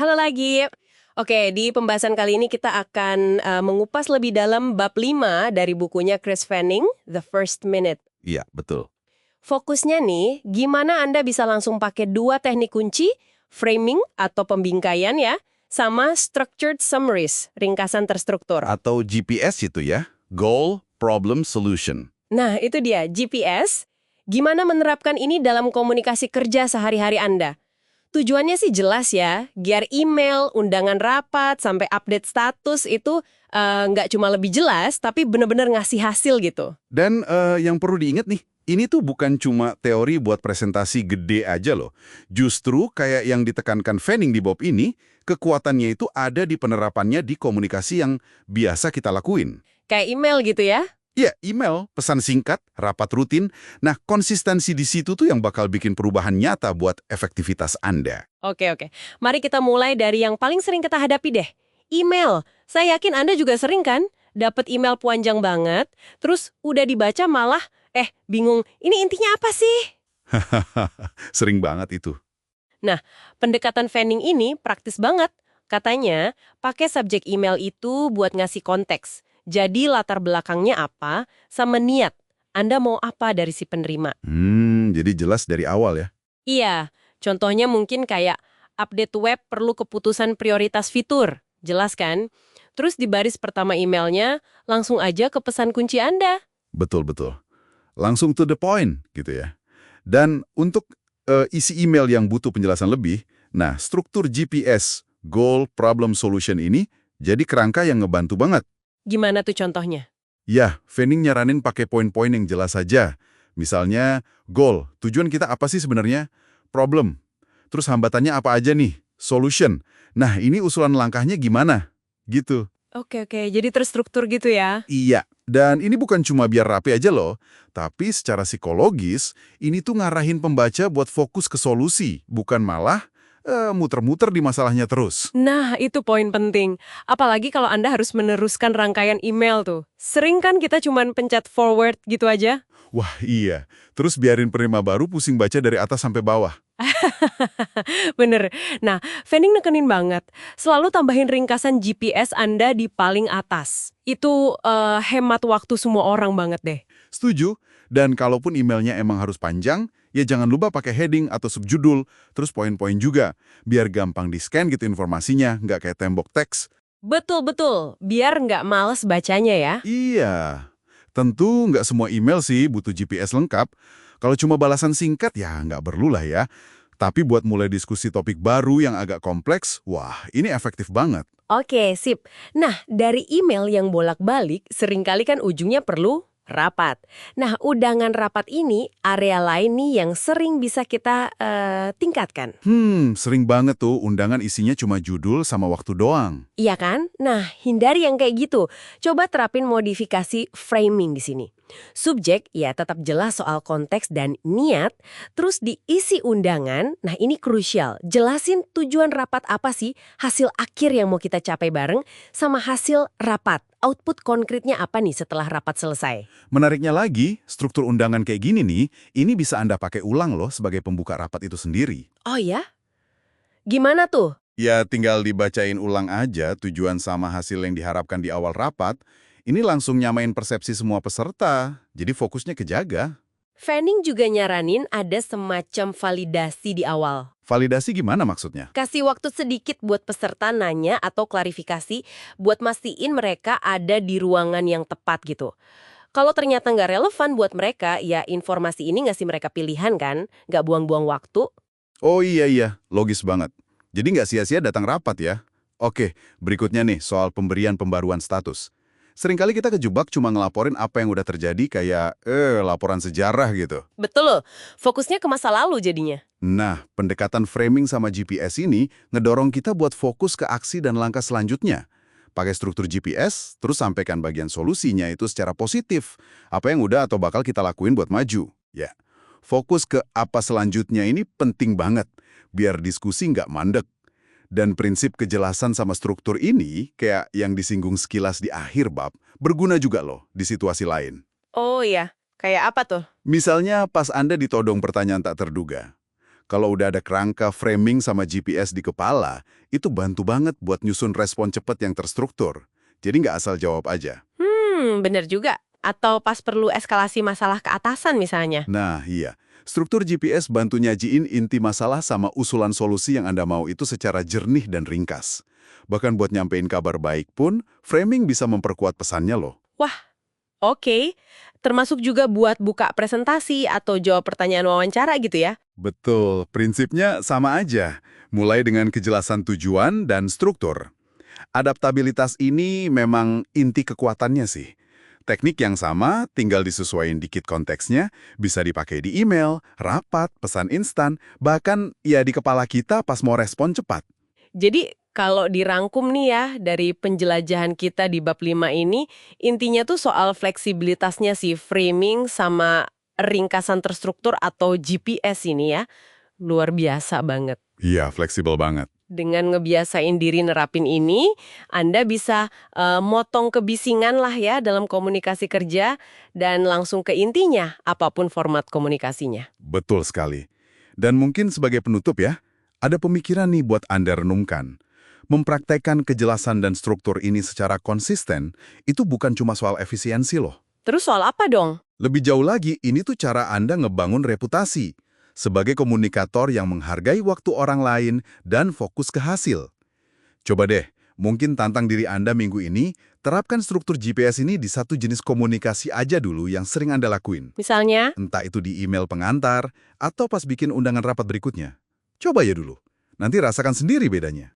Halo lagi. Oke, di pembahasan kali ini kita akan mengupas lebih dalam bab 5 dari bukunya Chris Fanning, The First Minute. Iya, betul. Fokusnya nih, gimana Anda bisa langsung pakai dua teknik kunci, framing atau pembingkaian ya, sama structured summaries, ringkasan terstruktur. Atau GPS itu ya, Goal, Problem, Solution. Nah, itu dia, GPS. Gimana menerapkan ini dalam komunikasi kerja sehari-hari Anda? Tujuannya sih jelas ya, biar email, undangan rapat, sampai update status itu nggak cuma lebih jelas, tapi benar-benar ngasih hasil gitu. Dan yang perlu diingat nih, ini tuh bukan cuma teori buat presentasi gede aja loh. Justru kayak yang ditekankan Fanning di bab ini, kekuatannya itu ada di penerapannya di komunikasi yang biasa kita lakuin. Kayak email gitu ya? Iya, email, pesan singkat, rapat rutin. Nah, konsistensi di situ tuh yang bakal bikin perubahan nyata buat efektivitas Anda. Oke. Mari kita mulai dari yang paling sering kita hadapi deh. Email. Saya yakin Anda juga sering kan? Dapat email panjang banget, terus udah dibaca malah, bingung, ini intinya apa sih? Sering banget itu. Nah, pendekatan Fanning ini praktis banget. Katanya, pakai subjek email itu buat ngasih konteks. Jadi latar belakangnya apa, sama niat. Anda mau apa dari si penerima? Jadi jelas dari awal ya. Iya, contohnya mungkin kayak update web perlu keputusan prioritas fitur. Jelas kan? Terus di baris pertama emailnya, langsung aja ke pesan kunci Anda. Betul-betul. Langsung to the point gitu ya. Dan untuk isi email yang butuh penjelasan lebih, nah struktur GPS, Goal, Problem, Solution ini jadi kerangka yang ngebantu banget. Gimana tuh contohnya? Ya, Fanning nyaranin pakai poin-poin yang jelas saja. Misalnya, goal, tujuan kita apa sih sebenarnya? Problem. Terus hambatannya apa aja nih? Solution. Nah, ini usulan langkahnya gimana? Gitu. Oke, jadi terstruktur gitu ya? Iya, dan ini bukan cuma biar rapi aja loh, tapi secara psikologis, ini tuh ngarahin pembaca buat fokus ke solusi, bukan malah muter-muter di masalahnya terus. Nah, itu poin penting. Apalagi kalau Anda harus meneruskan rangkaian email tuh. Sering kan kita cuma pencet forward gitu aja? Wah iya, terus biarin penerima baru pusing baca dari atas sampai bawah. Bener. Nah, Fanning nekenin banget. Selalu tambahin ringkasan GPS Anda di paling atas. Itu hemat waktu semua orang banget deh. Setuju, dan kalaupun emailnya emang harus panjang, ya jangan lupa pakai heading atau subjudul, terus poin-poin juga, biar gampang di-scan gitu informasinya, nggak kayak tembok teks. Betul, biar nggak males bacanya ya. Iya, tentu nggak semua email sih butuh GPS lengkap. Kalau cuma balasan singkat, ya nggak perlu lah ya. Tapi buat mulai diskusi topik baru yang agak kompleks, wah ini efektif banget. Oke, sip. Nah, dari email yang bolak-balik, seringkali kan ujungnya perlu rapat. Nah, undangan rapat ini area lain nih yang sering bisa kita tingkatkan. Sering banget tuh undangan isinya cuma judul sama waktu doang. Iya kan? Nah, hindari yang kayak gitu. Coba terapin modifikasi framing di sini. Subjek, ya tetap jelas soal konteks dan niat. Terus diisi undangan, nah ini krusial. Jelasin tujuan rapat apa sih, hasil akhir yang mau kita capai bareng, sama hasil rapat. Output konkretnya apa nih setelah rapat selesai? Menariknya lagi, struktur undangan kayak gini nih, ini bisa Anda pakai ulang loh sebagai pembuka rapat itu sendiri. Oh ya? Gimana tuh? Ya tinggal dibacain ulang aja tujuan sama hasil yang diharapkan di awal rapat, ini langsung nyamain persepsi semua peserta, jadi fokusnya kejaga. Fanning juga nyaranin ada semacam validasi di awal. Validasi gimana maksudnya? Kasih waktu sedikit buat peserta nanya atau klarifikasi buat mastiin mereka ada di ruangan yang tepat gitu. Kalau ternyata nggak relevan buat mereka, ya informasi ini ngasih mereka pilihan kan, nggak buang-buang waktu. Oh iya, logis banget. Jadi nggak sia-sia datang rapat ya? Oke, berikutnya nih soal pemberian pembaruan status. Seringkali kita kejebak cuma ngelaporin apa yang udah terjadi kayak, laporan sejarah gitu. Betul loh, fokusnya ke masa lalu jadinya. Nah, pendekatan framing sama GPS ini ngedorong kita buat fokus ke aksi dan langkah selanjutnya. Pakai struktur GPS, terus sampaikan bagian solusinya itu secara positif. Apa yang udah atau bakal kita lakuin buat maju. Ya, fokus ke apa selanjutnya ini penting banget, biar diskusi nggak mandek. Dan prinsip kejelasan sama struktur ini, kayak yang disinggung sekilas di akhir bab, berguna juga loh di situasi lain. Oh iya, kayak apa tuh? Misalnya pas Anda ditodong pertanyaan tak terduga. Kalau udah ada kerangka framing sama GPS di kepala, itu bantu banget buat nyusun respon cepat yang terstruktur. Jadi nggak asal jawab aja. Bener juga. Atau pas perlu eskalasi masalah ke atasan misalnya. Nah, iya. Struktur GPS bantu nyajiin inti masalah sama usulan solusi yang Anda mau itu secara jernih dan ringkas. Bahkan buat nyampein kabar baik pun, framing bisa memperkuat pesannya loh. Wah, oke. Termasuk juga buat buka presentasi atau jawab pertanyaan wawancara gitu ya. Betul, prinsipnya sama aja. Mulai dengan kejelasan tujuan dan struktur. Adaptabilitas ini memang inti kekuatannya sih. Teknik yang sama, tinggal disesuaikan dikit konteksnya, bisa dipakai di email, rapat, pesan instan, bahkan ya di kepala kita pas mau respon cepat. Jadi kalau dirangkum nih ya dari penjelajahan kita di bab 5 ini, intinya tuh soal fleksibilitasnya si framing sama ringkasan terstruktur atau GPS ini ya. Luar biasa banget. Iya, fleksibel banget. Dengan ngebiasain diri nerapin ini, Anda bisa motong kebisingan lah ya dalam komunikasi kerja dan langsung ke intinya apapun format komunikasinya. Betul sekali. Dan mungkin sebagai penutup ya, ada pemikiran nih buat Anda renungkan. Mempraktekkan kejelasan dan struktur ini secara konsisten, itu bukan cuma soal efisiensi loh. Terus soal apa dong? Lebih jauh lagi, ini tuh cara Anda ngebangun reputasi sebagai komunikator yang menghargai waktu orang lain dan fokus ke hasil. Coba deh, mungkin tantang diri Anda minggu ini, terapkan struktur GPS ini di satu jenis komunikasi aja dulu yang sering Anda lakuin. Misalnya? Entah itu di email pengantar, atau pas bikin undangan rapat berikutnya. Coba ya dulu. Nanti rasakan sendiri bedanya.